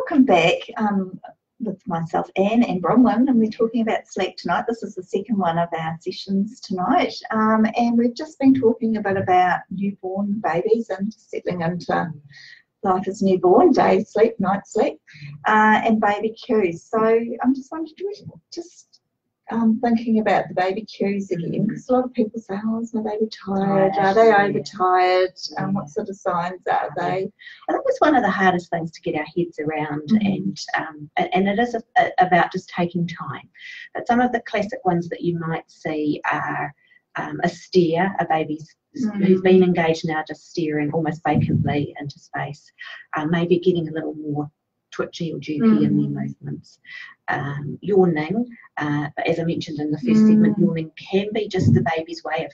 welcome back with myself, Anne, and Bronwyn, and we're talking about sleep tonight. This is the second one of our sessions tonight, and we've just been talking a bit about newborn babies and settling into life as newborn, day sleep, night sleep, and baby cues. So I'm just wondering, thinking about the baby cues again, because a lot of people say, oh, is my baby tired? Are they overtired? What sort of signs are they? I think it's one of the hardest things to get our heads around, and it is about just taking time. But some of the classic ones that you might see are a stare, a baby's who's been engaged now just staring almost vacantly into space, maybe getting a little more twitchy or jerky in their movements. Yawning, but as I mentioned in the first segment, yawning can be just the baby's way of,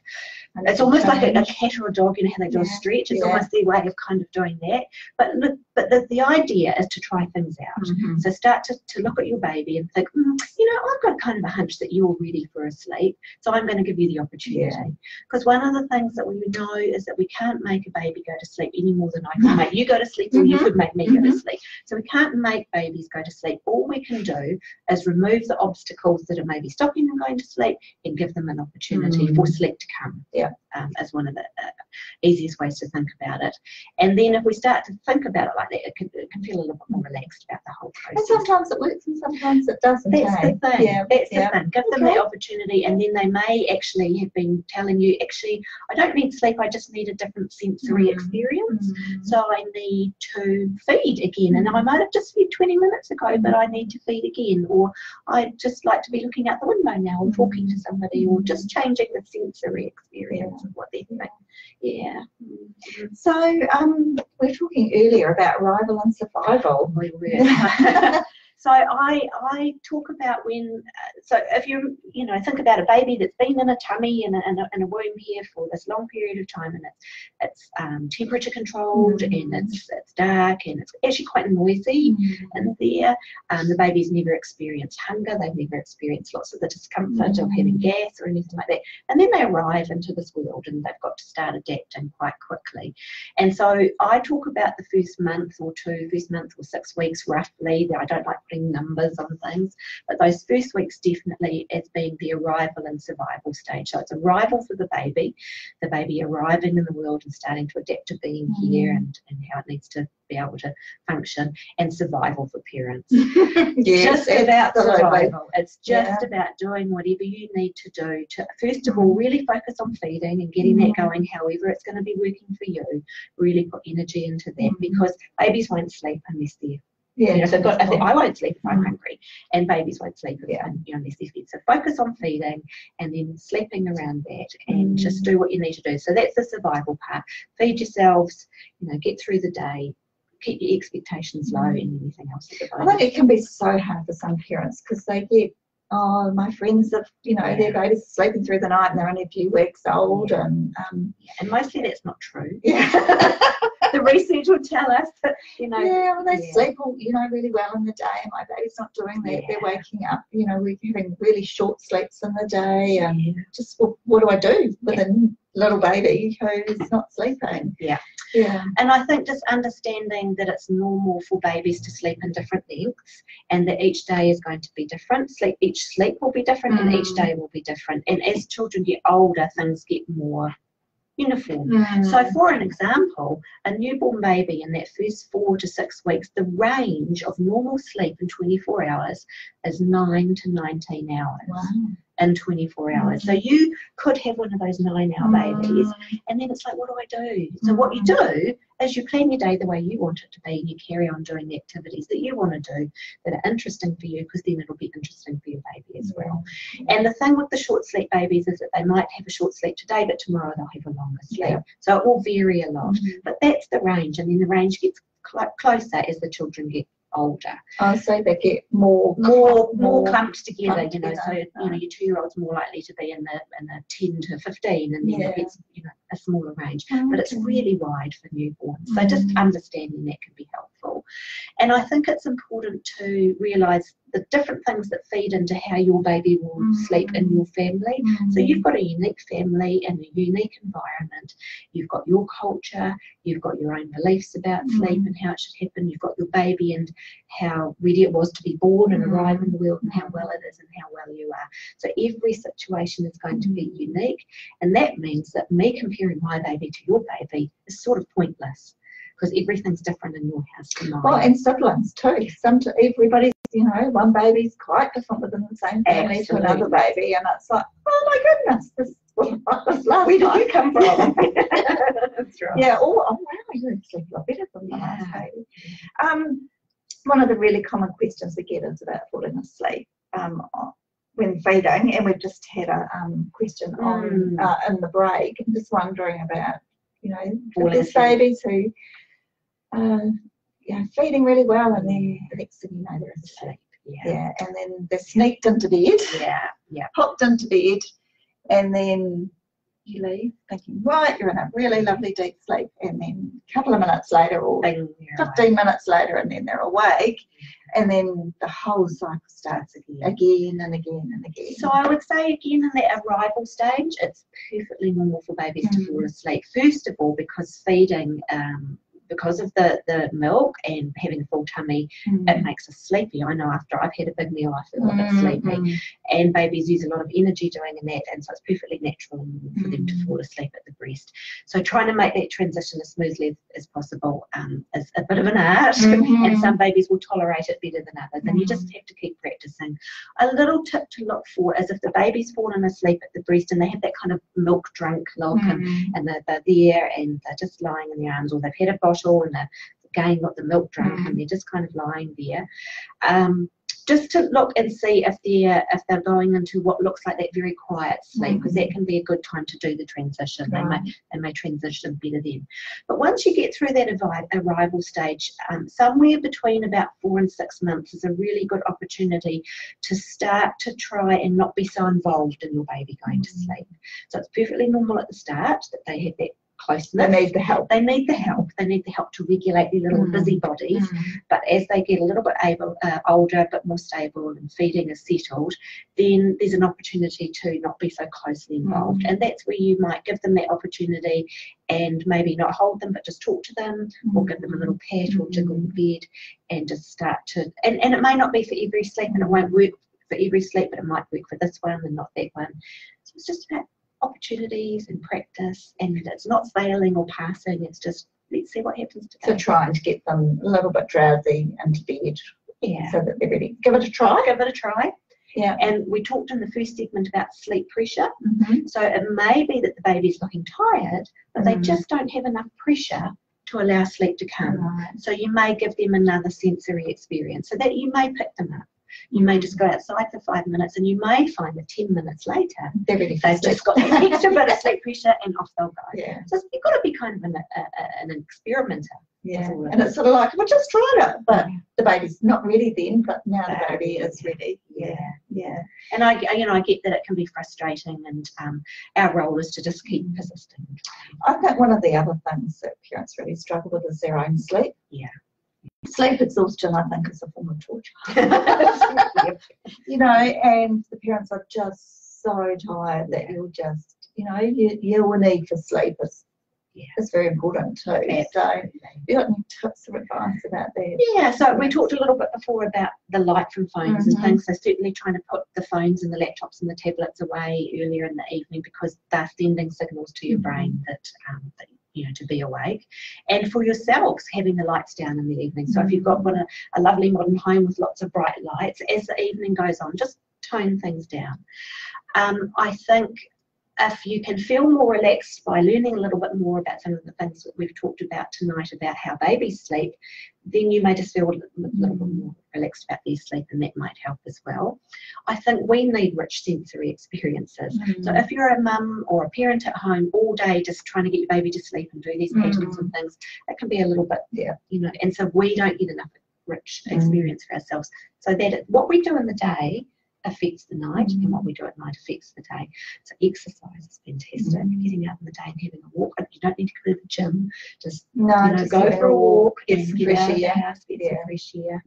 it's almost like a cat or a dog, you know how they do a stretch, it's almost their way of kind of doing that. But the idea is to try things out. So start to look at your baby and think, you know, I've got kind of a hunch that you're ready for a sleep, so I'm going to give you the opportunity. Because one of the things that we know is that we can't make a baby go to sleep any more than I can make you go to sleep, or you could make me go to sleep. So we can't make babies go to sleep. All we can do is remove the obstacles that are maybe stopping them going to sleep and give them an opportunity for sleep to come. As one of the easiest ways to think about it. And then if we start to think about it like that, it can feel a little bit more relaxed about the whole process. And sometimes it works and sometimes it doesn't. That's the thing. That's the thing. Give them the opportunity, and then they may actually have been telling you, actually, I don't need sleep, I just need a different sensory experience. So I need to feed again. And I might have just fed 20 minutes ago, but I need to feed again. Or I'd just like to be looking out the window now or talking to somebody, or just changing the sensory experience of what they're doing. So we were talking earlier about arrival and survival. We were. So I talk about when, so if you think about a baby that's been in a tummy in a womb here for this long period of time, and it's temperature controlled, and it's dark, and it's actually quite noisy in there. The baby's never experienced hunger, they've never experienced lots of the discomfort of having gas or anything like that. And then they arrive into this world and they've got to start adapting quite quickly. And so I talk about the first month or 6 weeks roughly. I don't like numbers on things, but those first weeks definitely as being the arrival and survival stage. So it's arrival for the baby arriving in the world and starting to adapt to being here and how it needs to be able to function, and survival for parents. Just about survival. It's just about doing whatever you need to do to, first of all, really focus on feeding and getting that going, however it's going to be working for you. Really put energy into that, because babies won't sleep unless they're I won't sleep if I'm hungry, and babies won't sleep if unless they're fed. So focus on feeding and then sleeping around that, and just do what you need to do. So that's the survival part. Feed yourselves, get through the day, keep your expectations low, and anything else at the moment. I think it can be so hard for some parents because they get, my friends have, their babies sleeping through the night and they're only a few weeks old, and mostly that's not true. The research will tell us that, they sleep all, really well in the day, and my baby's not doing that. They're waking up, we're having really short sleeps in the day, and just what do I do with a little baby who's not sleeping? And I think just understanding that it's normal for babies to sleep in different lengths, and that each day is going to be different. Each sleep will be different, and each day will be different. And as children get older, things get more uniform. So for an example, a newborn baby in that first 4 to 6 weeks, the range of normal sleep in 24 hours is 9 to 19 hours in 24 hours. So you could have one of those 9-hour babies, and then it's like, what do I do? So what you do is you plan your day the way you want it to be, and you carry on doing the activities that you want to do that are interesting for you, because then it'll be interesting for your baby as well. And the thing with the short sleep babies is that they might have a short sleep today, but tomorrow they'll have a longer sleep. So it will vary a lot, but that's the range, and then the range gets closer as the children get older. So they get more clumped together, so your 2-year-old's more likely to be in the 10 to 15, and then it gets a smaller range. But it's really wide for newborns, so just understanding that can be helpful. wonderful. And I think it's important to realise the different things that feed into how your baby will sleep in your family. So you've got a unique family and a unique environment. You've got your culture, you've got your own beliefs about sleep and how it should happen. You've got your baby and how ready it was to be born and arrive in the world and how well it is and how well you are. So every situation is going to be unique, and that means that me comparing my baby to your baby is sort of pointless, because everything's different in your house to mine. Well, and siblings too. Everybody's, one baby's quite different within the same family to another baby, and it's like, oh my goodness, this last where did you come from? That's right. Yeah. Oh wow, you sleep a lot better than the last baby. One of the really common questions we get is about falling asleep when feeding, and we've just had a question on in the break, and just wondering about, there's babies who feeding really well, and then the next thing you know, they're asleep. Yeah, and then they're sneaked into bed. Popped into bed, and then you leave thinking, right, you're in a really lovely deep sleep, and then a couple of minutes later, or 15 minutes later, and then they're awake, and then the whole cycle starts again and again and again. So I would say again in that arrival stage, it's perfectly normal for babies to fall asleep. First of all, because feeding, because of the milk and having a full tummy, it makes us sleepy. I know after I've had a big meal, I feel a bit sleepy. And babies use a lot of energy doing that, and so it's perfectly natural for them to fall asleep at the breast. So trying to make that transition as smoothly as possible is a bit of an art, and some babies will tolerate it better than others, and you just have to keep practicing. A little tip to look for is if the baby's fallen asleep at the breast and they have that kind of milk drunk look, and they're there and they're just lying in the arms, or they've had a bottle and they've again got the milk drunk and they're just kind of lying there. Just to look and see if they're going into what looks like that very quiet sleep, because that can be a good time to do the transition. They may transition better then. But once you get through that arrival stage, somewhere between about 4 and 6 months is a really good opportunity to start to try and not be so involved in your baby going to sleep. So it's perfectly normal at the start that they have that closeness. They need the help. They need the help. They need the help to regulate their little busy bodies. But as they get a little bit older, a bit more stable, and feeding is settled, then there's an opportunity to not be so closely involved. And that's where you might give them that opportunity and maybe not hold them, but just talk to them, or give them a little pat or jiggle the bed, and just start to, and it may not be for every sleep, and it won't work for every sleep, but it might work for this one and not that one. So it's just about opportunities and practice, and it's not failing or passing, it's just let's see what happens today. So trying to get them a little bit drowsy into bed, so that they're ready. Give it a try. Yeah. And we talked in the first segment about sleep pressure. So it may be that the baby's looking tired, but they just don't have enough pressure to allow sleep to come. So you may give them another sensory experience, so that you may pick them up. You may just go outside for 5 minutes, and you may find that 10 minutes later they've just got an extra bit of sleep pressure, and off they'll go. So you've got to be kind of an experimenter. And it's sort of like, well, just tried it, but the baby's not ready then, but now the baby is ready. And I get that it can be frustrating, and our role is to just keep persisting. I think one of the other things that parents really struggle with is their own sleep. Sleep exhaustion, I think, is a form of torture. And the parents are just so tired that you'll just, your need for sleep is very important too. So you got any tips or advice about that? So we talked a little bit before about the light from phones and things, so certainly trying to put the phones and the laptops and the tablets away earlier in the evening, because they're sending signals to your brain that to be awake. And for yourselves, having the lights down in the evening. So if you've got a lovely modern home with lots of bright lights, as the evening goes on, just tone things down. I think if you can feel more relaxed by learning a little bit more about some of the things that we've talked about tonight about how babies sleep, then you may just feel a little bit more relaxed about their sleep, and that might help as well. I think we need rich sensory experiences. So if you're a mum or a parent at home all day just trying to get your baby to sleep and do these patterns and things, it can be a little bit, and so we don't get enough rich experience for ourselves. So that what we do in the day affects the night, and what we do at night affects the day. So exercise is fantastic. Getting out in the day and having a walk. You don't need to go to the gym. Just just go for a walk, get some fresh air. Get some fresh air.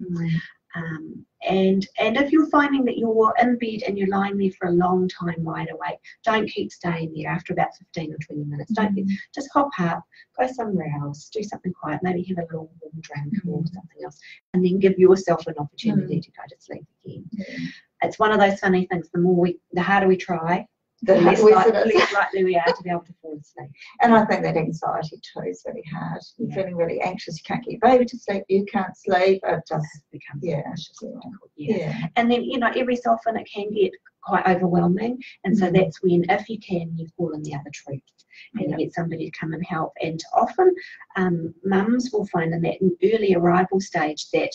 And if you're finding that you're in bed and you're lying there for a long time wide awake, don't keep staying there after about 15 or 20 minutes. Just hop up, go somewhere else, do something quiet, maybe have a little warm drink or something else, and then give yourself an opportunity to go to sleep again. It's one of those funny things. The harder we try, the less likely we are to be able to fall asleep. And I think that anxiety too is really hard. You're feeling really anxious, you can't get your baby to sleep, you can't sleep, it just becomes difficult. And then, every so often it can get quite overwhelming, and so that's when, if you can, you fall in the other troops and you get somebody to come and help. And often mums will find in that early arrival stage that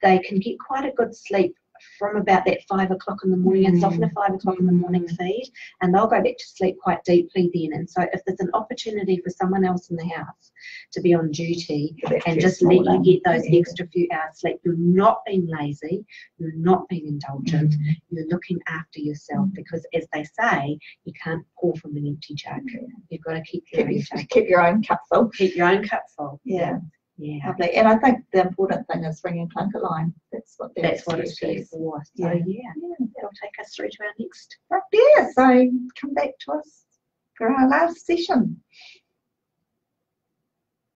they can get quite a good sleep from about that 5 o'clock in the morning. It's often a 5 o'clock in the morning feed, and they'll go back to sleep quite deeply then. And so if there's an opportunity for someone else in the house to be on duty and just let you get those extra few hours sleep, you're not being lazy, you're not being indulgent, you're looking after yourself, because as they say, you can't pour from an empty jug. You've got to keep your own cup full. Keep your own cup full. Yeah. Lovely. And I think the important thing is ringing Plunket line. That's what it's there for. So that'll take us through to our next. So come back to us for our last session.